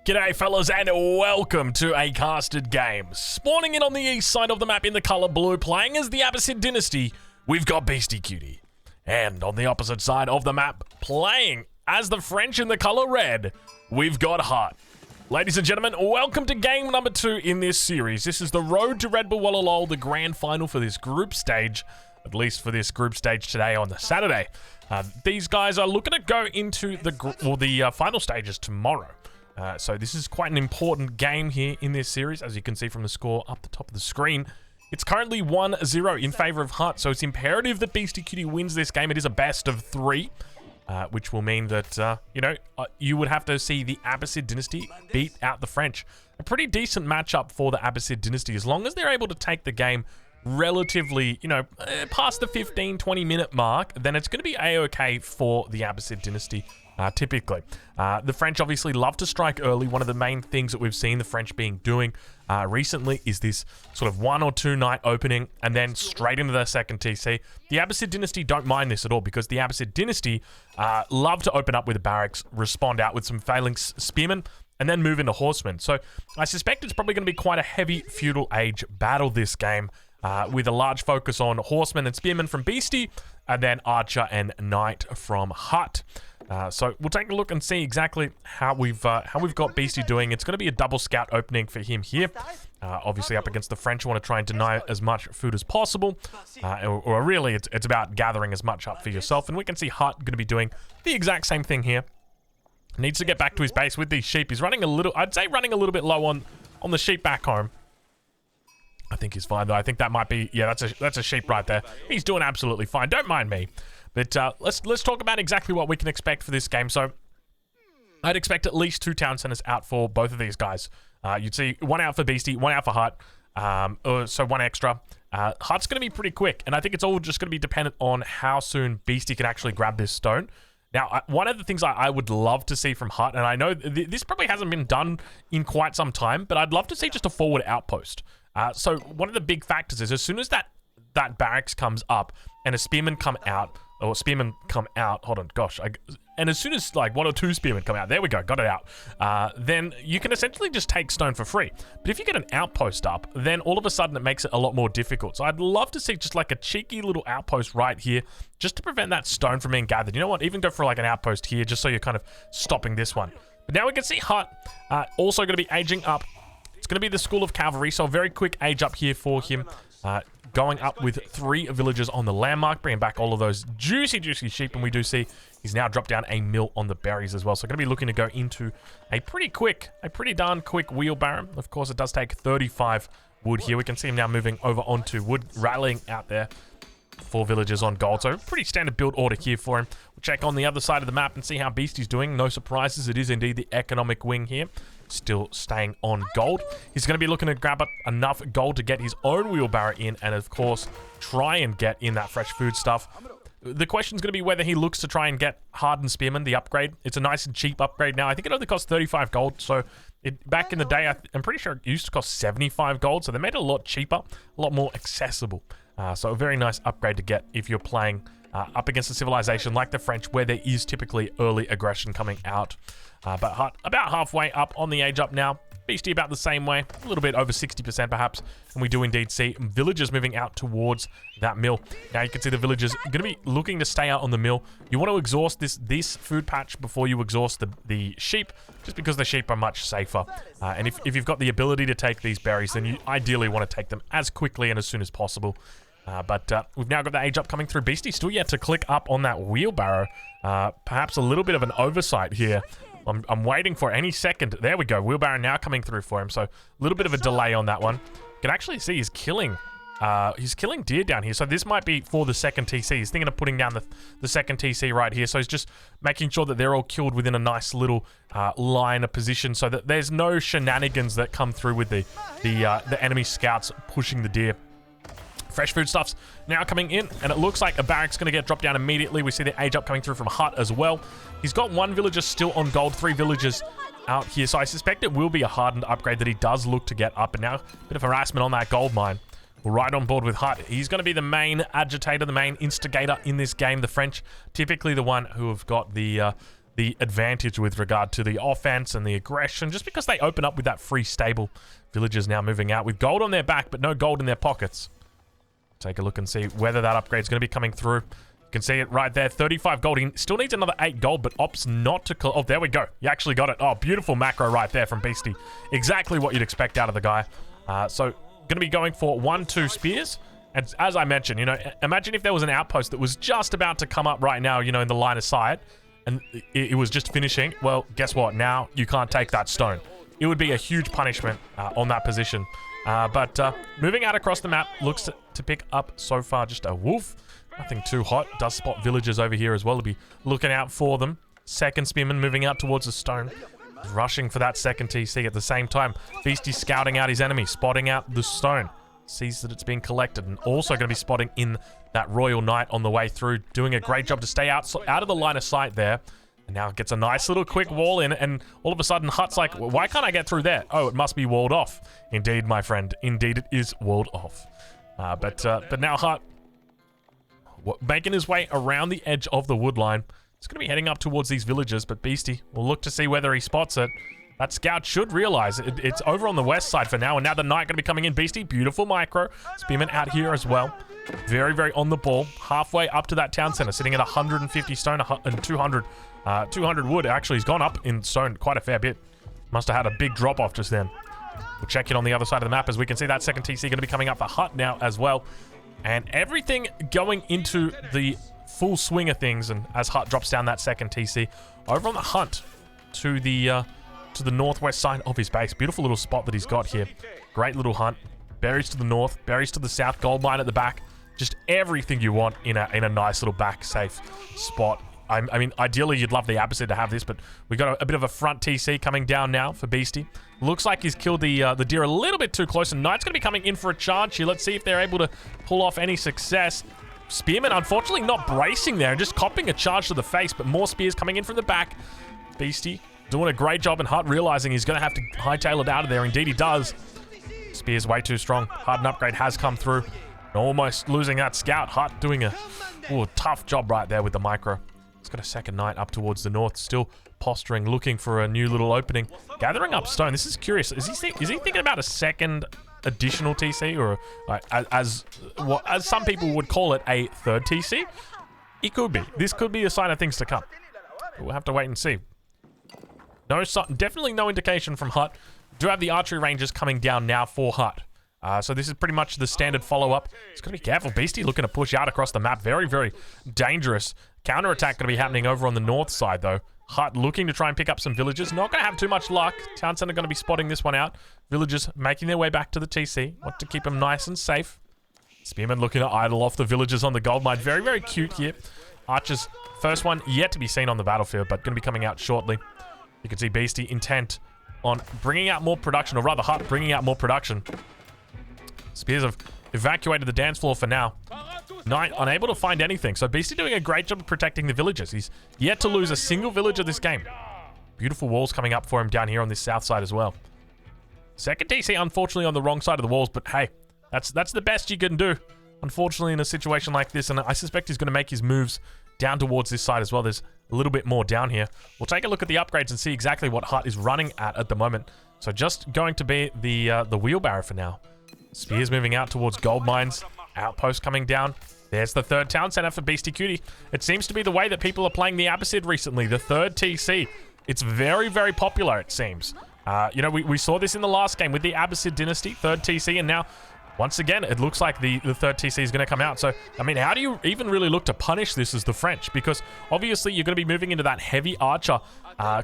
G'day fellas and welcome to a casted game. Spawning in on the east side of the map in the colour blue, playing as the Abbasid Dynasty, we've got Beastie Cutie. And on the opposite side of the map, playing as the French in the colour red, we've got Hut. Ladies and gentlemen, welcome to game number 2 in this series. This is the Road to Red Bull Wallalol, the grand final for this group stage, at least for this group stage today on the Saturday. These guys are looking to go into the final stages tomorrow. So this is quite an important game here in this series, as you can see from the score up the top of the screen. It's currently 1-0 in favour of Hut, so it's imperative that Beastie Cutie wins this game. It is a best of 3, which will mean that, you would have to see the Abbasid Dynasty beat out the French. A pretty decent matchup for the Abbasid Dynasty, as long as they're able to take the game relatively, past the 15-20 minute mark, then it's going to be a-okay for the Abbasid Dynasty. Typically. The French obviously love to strike early. One of the main things that we've seen the French doing recently is this sort of 1 or 2 night opening and then straight into their second TC. The Abbasid Dynasty don't mind this at all, because the Abbasid Dynasty love to open up with a barracks, respond out with some Phalanx Spearmen, and then move into Horsemen. So I suspect it's probably going to be quite a heavy feudal age battle this game, with a large focus on Horsemen and Spearmen from Beastie, and then Archer and Knight from Hut. So we'll take a look and see exactly how we've got Beastie doing. It's going to be a double scout opening for him here. Obviously up against the French, want to try and deny as much food as possible. Or really, it's about gathering as much up for yourself. And we can see Hut going to be doing the exact same thing here. Needs to get back to his base with these sheep. He's running a little, I'd say running a little bit low on the sheep back home. I think he's fine though. I think that might be, yeah, that's a sheep right there. He's doing absolutely fine. Don't mind me. But let's talk about exactly what we can expect for this game. So I'd expect at least 2 town centers out for both of these guys. You'd see 1 out for Beastie, 1 out for Hut. So 1 extra. Hut's going to be pretty quick, and I think it's all just going to be dependent on how soon Beastie can actually grab this stone. Now, one of the things I would love to see from Hut, and I know this probably hasn't been done in quite some time, but I'd love to see just a forward outpost. So one of the big factors is as soon as that barracks comes up and a spearman come out, hold on, gosh, and as soon as like 1 or 2 spearmen come out, there we go, got it out, then you can essentially just take stone for free. But if you get an outpost up, then all of a sudden it makes it a lot more difficult. So I'd love to see just like a cheeky little outpost right here, just to prevent that stone from being gathered. You know what, even go for like an outpost here, just so you're kind of stopping this one. But now we can see Hut also going to be aging up. It's going to be the School of Cavalry, so a very quick age up here for him. Going up with 3 villagers on the landmark, bringing back all of those juicy sheep, and we do see he's now dropped down a mill on the berries as well. So going to be looking to go into a pretty darn quick wheelbarrow. Of course, it does take 35 wood here. We can see him now moving over onto wood, rallying out there. 4 villagers on gold, so pretty standard build order here for him. We'll check on the other side of the map and see how Beastie's doing. No surprises, it is indeed the economic wing here. Still staying on gold. He's going to be looking to grab up enough gold to get his own wheelbarrow in, and of course try and get in that fresh food stuff. The question is going to be whether he looks to try and get Hardened Spearman, the upgrade. It's a nice and cheap upgrade now. I think it only costs 35 gold, so back in the day I'm pretty sure it used to cost 75 gold, so they made it a lot cheaper, a lot more accessible. So a very nice upgrade to get if you're playing up against a civilization like the French, where there is typically early aggression coming out. But Hut about halfway up on the age up now. Beastie about the same way, a little bit over 60% perhaps. And we do indeed see villagers moving out towards that mill. Now you can see the villagers going to be looking to stay out on the mill. You want to exhaust this food patch before you exhaust the sheep, just because the sheep are much safer. And if you've got the ability to take these berries, then you ideally want to take them as quickly and as soon as possible. But we've now got the age up coming through. Beastie still yet to click up on that wheelbarrow. Perhaps a little bit of an oversight here. I'm waiting for any second. There we go. Wheelbarrow now coming through for him. So a little bit of a delay on that one. You can actually see he's killing deer down here. So this might be for the second TC. He's thinking of putting down the second TC right here. So he's just making sure that they're all killed within a nice little line of position, so that there's no shenanigans that come through with the enemy scouts pushing the deer. Fresh foodstuffs now coming in, and it looks like a barrack's going to get dropped down immediately. We see the age up coming through from Hut as well. He's got 1 villager still on gold, 3 villagers out here. So I suspect it will be a hardened upgrade that he does look to get up. And now a bit of harassment on that gold mine. We're right on board with Hut. He's going to be the main agitator, the main instigator in this game. The French, typically the one who have got the the advantage with regard to the offense and the aggression, just because they open up with that free stable. Villagers now moving out with gold on their back, but no gold in their pockets. Take a look and see whether that upgrade is going to be coming through. You can see it right there, 35 gold. He still needs another 8 gold, but opts not to... Oh, there we go. You actually got it. Oh, beautiful macro right there from Beastie. Exactly what you'd expect out of the guy. So, going to be going for 1-2 spears. And as I mentioned, you know, imagine if there was an outpost that was just about to come up right now, you know, in the line of sight, and it was just finishing. Well, guess what? Now you can't take that stone. It would be a huge punishment on that position. But moving out across the map, looks to pick up so far just a wolf. Nothing too hot. Does spot villagers over here as well to be looking out for them. Second spearman moving out towards the stone. Rushing for that second TC at the same time. Beastie scouting out his enemy, spotting out the stone. Sees that it's being collected, and also going to be spotting in that Royal Knight on the way through. Doing a great job to stay out of the line of sight there. And now gets a nice little quick wall in, and all of a sudden Hut's like, why can't I get through there? Oh, it must be walled off. Indeed, my friend. Indeed, it is walled off. But now Hut making his way around the edge of the wood line. He's going to be heading up towards these villagers, but Beastie will look to see whether he spots it. That scout should realize it's over on the west side for now, and now the knight going to be coming in. Beastie, beautiful micro. Spearman out here as well. Very, very on the ball. Halfway up to that town center, sitting at 150 stone and 200 wood. Actually, he's gone up in stone quite a fair bit. Must have had a big drop off just then. We'll check in on the other side of the map as we can see that second TC going to be coming up for Hut now as well. And everything going into the full swing of things, and as Hut drops down that second TC, over on the hunt to the northwest side of his base. Beautiful little spot that he's got here. Great little hunt. Berries to the north, berries to the south, gold mine at the back. Just everything you want in a nice little back safe spot. I mean, ideally you'd love the Abbasid to have this, but we got a bit of a front TC coming down now for Beastie. Looks like he's killed the deer a little bit too close, and Knight's going to be coming in for a charge here. Let's see if they're able to pull off any success. Spearman, unfortunately, not bracing there and just copping a charge to the face, but more spears coming in from the back. Beastie doing a great job, and Hut realizing he's going to have to hightail it out of there. Indeed, he does. Spear's way too strong. Harden upgrade has come through. Almost losing that scout. Hut doing a tough job right there with the micro. He's got a second knight up towards the north, still posturing, looking for a new little opening. Gathering up stone. This is curious. Is he thinking about a second additional TC, or as some people would call it, a third TC? It could be. This could be a sign of things to come. But we'll have to wait and see. Definitely no indication from Hut. Do have the archery rangers coming down now for Hut. So this is pretty much the standard follow-up. He's got to be careful. Beastie looking to push out across the map. Very, very dangerous. Counter-attack going to be happening over on the north side, though. Hut looking to try and pick up some villagers. Not going to have too much luck. Town Center going to be spotting this one out. Villagers making their way back to the TC. Want to keep them nice and safe. Spearman looking to idle off the villagers on the gold mine. Very, very cute here. Archers, first one yet to be seen on the battlefield, but going to be coming out shortly. You can see Beastie intent on bringing out more production, or rather Hut bringing out more production. Spears have evacuated the dance floor for now. Knight unable to find anything, so Beastie doing a great job of protecting the villagers. He's yet to lose a single villager this game. Beautiful walls coming up for him down here on this south side as well. Second TC, unfortunately, on the wrong side of the walls, but hey, that's the best you can do, unfortunately, in a situation like this, and I suspect he's going to make his moves down towards this side as well. There's a little bit more down here. We'll take a look at the upgrades and see exactly what Hut is running at the moment. So just going to be the wheelbarrow for now. Spears moving out towards gold mines. Outpost coming down. There's the third town center for Beastie Cutie. It seems to be the way that people are playing the Abbasid recently. The third TC. It's very, very popular, it seems. You know, we saw this in the last game with the Abbasid dynasty, third TC, and now, once again, it looks like the third TC is going to come out. So, I mean, how do you even really look to punish this as the French? Because, obviously, you're going to be moving into that heavy archer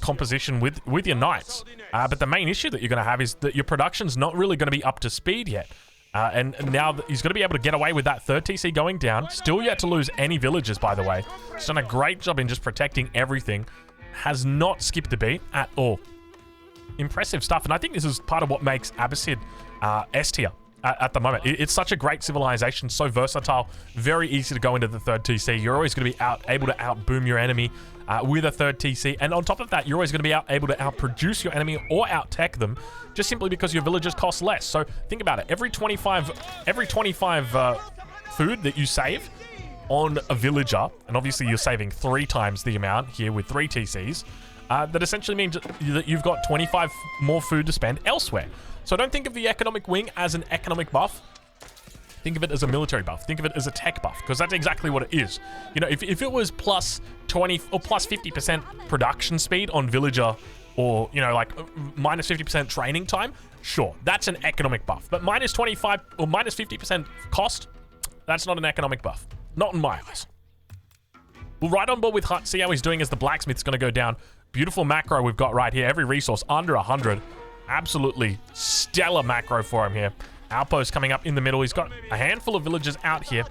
composition with your knights. But the main issue that you're going to have is that your production's not really going to be up to speed yet. And now he's going to be able to get away with that third TC going down. Still yet to lose any villagers, by the way. He's done a great job in just protecting everything. Has not skipped a beat at all. Impressive stuff. And I think this is part of what makes Abbasid S tier at the moment. It's such a great civilization, so versatile, very easy to go into the third TC. You're always going to be able to out-boom your enemy with a third TC. And on top of that, you're always going to be able to out-produce your enemy or out-tech them, just simply because your villagers cost less. So think about it. Every 25 food that you save, on a villager, and obviously you're saving 3 times the amount here with 3 TCs, that essentially means that you've got 25 more food to spend elsewhere. So don't think of the economic wing as an economic buff. Think of it as a military buff. Think of it as a tech buff, because that's exactly what it is. You know, if it was plus 20 or plus 50% production speed on villager, or, you know, like minus 50% training time, sure, that's an economic buff. But minus 25 or minus 50% cost, that's not an economic buff. Not in my eyes. We'll ride on board with Hut, see how he's doing as the blacksmith's going to go down. Beautiful macro we've got right here. Every resource under 100. Absolutely stellar macro for him here. Outpost coming up in the middle. He's got a handful of villagers out here.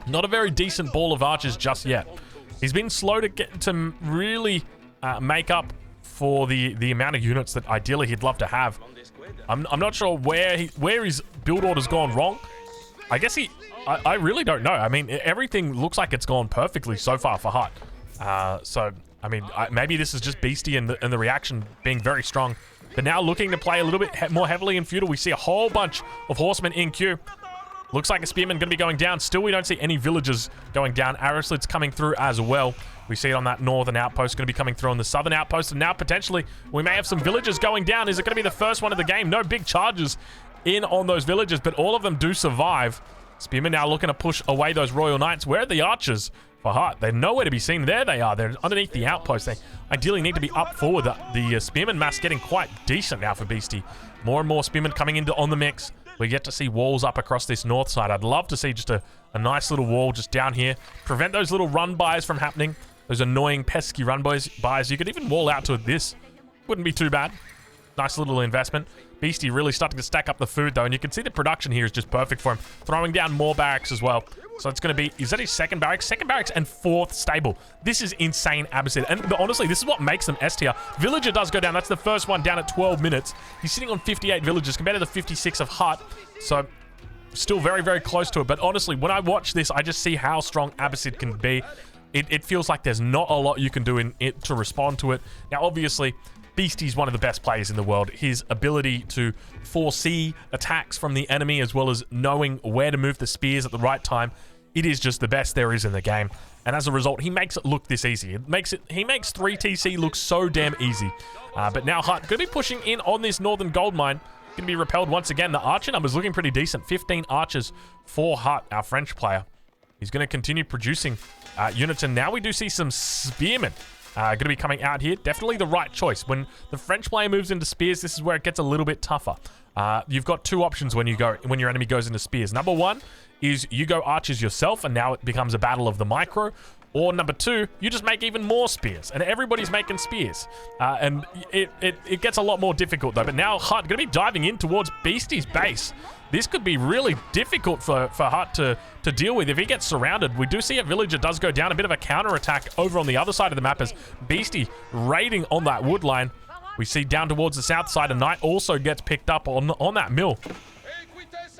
Not a very decent ball of archers just yet. He's been slow to get to really make up for the amount of units that ideally he'd love to have. I'm not sure where his build order's gone wrong. I guess I really don't know. I mean, everything looks like it's gone perfectly so far for Hut. So, I mean, maybe this is just Beastie and the reaction being very strong. But now looking to play a little bit more heavily in feudal. We see a whole bunch of horsemen in queue. Looks like a spearman going to be going down. Still, we don't see any villagers going down. Arrowslit's coming through as well. We see it on that northern outpost. Going to be coming through on the southern outpost. And now, potentially, we may have some villagers going down. Is it going to be the first one of the game? No big charges in on those villagers, but all of them do survive. Spearmen now looking to push away those Royal Knights. Where are the archers for Hut? They're nowhere to be seen. There they are. They're underneath the outpost. They ideally need to be up forward. The Spearman mass getting quite decent now for Beastie. More and more Spearmen coming into on the mix. We get to see walls up across this north side. I'd love to see just a nice little wall just down here. Prevent those little run-bys from happening. Those annoying, pesky run-bys. You could even wall out to this. Wouldn't be too bad. Nice little investment. Beastie really starting to stack up the food, though, and you can see the production here is just perfect for him. Throwing down more barracks as well. So it's going to be, is that his second barracks? Second barracks and 4th stable. This is insane, Abbasid. And honestly, this is what makes them S tier. Villager does go down. That's the first one down at 12 minutes. He's sitting on 58 villagers compared to the 56 of Hut. So still very, very close to it. But honestly, when I watch this, I just see how strong Abbasid can be. It feels like there's not a lot you can do in it to respond to it. Now, obviously, Beastie's one of the best players in the world. His ability to foresee attacks from the enemy, as well as knowing where to move the spears at the right time, it is just the best there is in the game. And as a result, he makes it look this easy. He makes 3 TC look so damn easy. But now Hut going to be pushing in on this northern gold mine. Going to be repelled once again. The archer numbers looking pretty decent. 15 archers for Hut, our French player. He's going to continue producing units, and now we do see some spearmen going to be coming out here. Definitely the right choice. When the French player moves into spears, this is where it gets a little bit tougher. You've got 2 options when your enemy goes into spears. Number 1 is you go archers yourself, and now it becomes a battle of the micro. Or number 2, you just make even more spears, and everybody's making spears. And it gets a lot more difficult, though. But now Hut going to be diving in towards Beastie's base. This could be really difficult for Hut to deal with if he gets surrounded. We do see a villager does go down. A bit of a counterattack over on the other side of the map as Beastie raiding on that wood line. We see down towards the south side, a knight also gets picked up on that mill.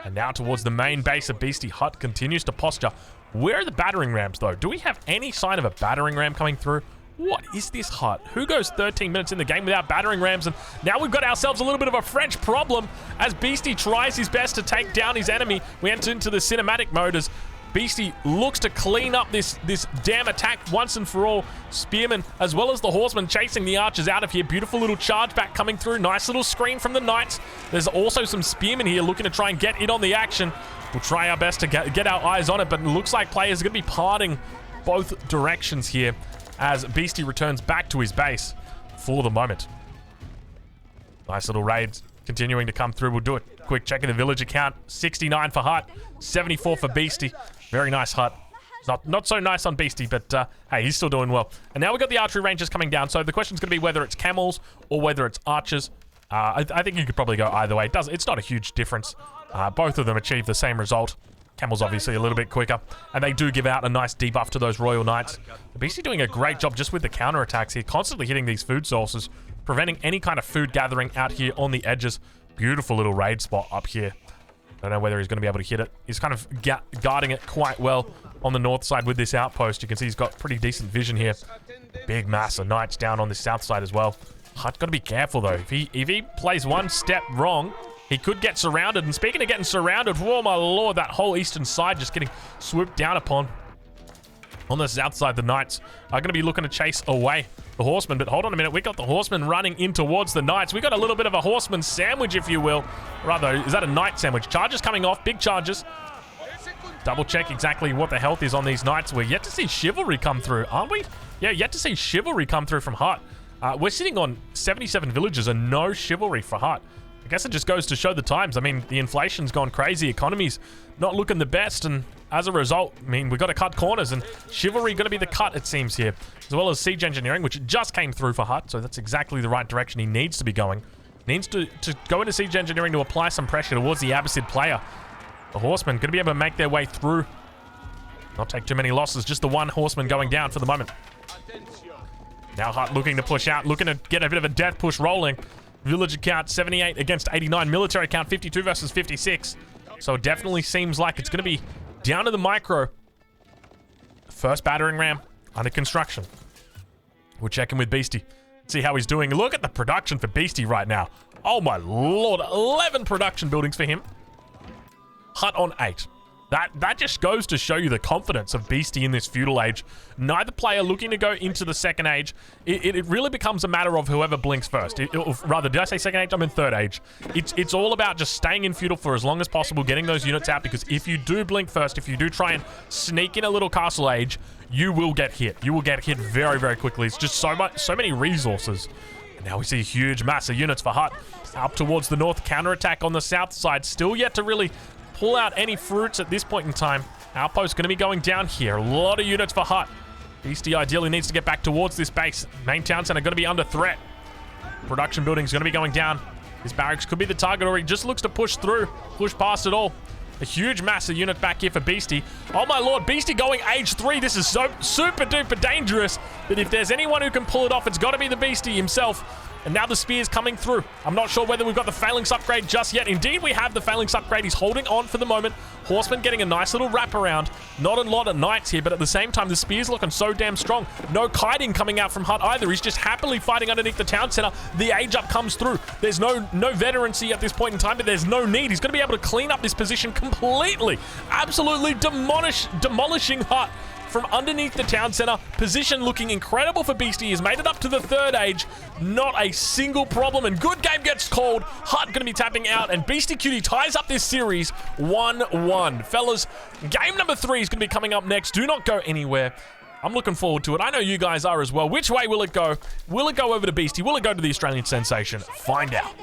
And now towards the main base of Beastie, Hut continues to posture. Where are the battering rams, though? Do we have any sign of a battering ram coming through? What is this Hut? Who goes 13 minutes in the game without battering rams? And now we've got ourselves a little bit of a French problem as Beastie tries his best to take down his enemy. We enter into the cinematic mode as Beastie looks to clean up this damn attack once and for all. Spearmen, as well as the horsemen, chasing the archers out of here. Beautiful little charge back coming through. Nice little screen from the knights. There's also some spearmen here looking to try and get in on the action. We'll try our best to get our eyes on it, but it looks like players are going to be parting both directions here as Beastie returns back to his base for the moment. Nice little raids continuing to come through. We'll do a quick check of the villager count. 69 for Hut, 74 for Beastie. Very nice Hut. Not so nice on Beastie, but hey, he's still doing well. And now we've got the archery rangers coming down. So the question's going to be whether it's camels or whether it's archers. I think you could probably go either way. It's not a huge difference. Both of them achieve the same result. Camels obviously a little bit quicker, and they do give out a nice debuff to those Royal Knights. The Beastie doing a great job just with the counterattacks here, constantly hitting these food sources, preventing any kind of food gathering out here on the edges. Beautiful little raid spot up here. Don't know whether he's going to be able to hit it. He's kind of guarding it quite well on the north side with this outpost. You can see he's got pretty decent vision here. Big mass of knights down on the south side as well. Hut's got to be careful though. If he plays one step wrong, He could get surrounded. And speaking of getting surrounded, oh my lord, that whole eastern side just getting swooped down upon. On the south side, the Knights are going to be looking to chase away the Horsemen. But hold on a minute. We got the Horsemen running in towards the Knights. We got a little bit of a Horseman sandwich, if you will. Rather, is that a Knight sandwich? Charges coming off. Big charges. Double check exactly what the health is on these Knights. We're yet to see Chivalry come through, aren't we? Yeah, yet to see Chivalry come through from Hut. We're sitting on 77 villages and no Chivalry for Hut. I guess it just goes to show the times. I mean, the inflation's gone crazy. Economy's not looking the best. And as a result, I mean, we've got to cut corners. And Chivalry going to be the cut, it seems, here. As well as Siege Engineering, which just came through for Hut. So that's exactly the right direction he needs to be going. Needs to go into Siege Engineering to apply some pressure towards the Abbasid player. The Horsemen going to be able to make their way through. Not take too many losses. Just the one Horseman going down for the moment. Now Hut looking to push out. Looking to get a bit of a death push rolling. Villager count 78 against 89. Military count 52 versus 56. So it definitely seems like it's going to be down to the micro. First battering ram under construction. We'll check in with Beastie. See how he's doing. Look at the production for Beastie right now. Oh my lord. 11 production buildings for him. Hut on 8. That just goes to show you the confidence of Beastie in this feudal age. Neither player looking to go into the second age. It really becomes a matter of whoever blinks first. Rather, did I say second age? I'm in third age. It's all about just staying in feudal for as long as possible, getting those units out, because if you do blink first, if you do try and sneak in a little castle age, you will get hit. You will get hit very, very quickly. It's just so many resources. And now we see a huge mass of units for Hut. Up towards the north, counterattack on the south side. Still yet to really pull out any fruits at this point in time. Outpost going to be going down here. A lot of units for Hut. Beastie ideally needs to get back towards this base. Main town center going to be under threat. Production buildings going to be going down. His barracks could be the target, or he just looks to push through, push past it all. A huge mass of units back here for Beastie. Oh my lord, Beastie going age 3. This is so super duper dangerous that if there's anyone who can pull it off, it's got to be the Beastie himself. And now the spear's coming through. I'm not sure whether we've got the Phalanx upgrade just yet. Indeed, we have the Phalanx upgrade. He's holding on for the moment. Horseman getting a nice little wraparound. Not a lot of Knights here, but at the same time, the spear's looking so damn strong. No kiting coming out from Hut either. He's just happily fighting underneath the town center. The age up comes through. There's no veterancy at this point in time, but there's no need. He's going to be able to clean up this position completely. Absolutely demolishing Hut from underneath the town center. Position looking incredible for Beastie. He's made it up to the third age. Not a single problem. And good game gets called. Hut going to be tapping out. And Beastie Cutie ties up this series 1-1. Fellas, game number 3 is going to be coming up next. Do not go anywhere. I'm looking forward to it. I know you guys are as well. Which way will it go? Will it go over to Beastie? Will it go to the Australian sensation? Find out.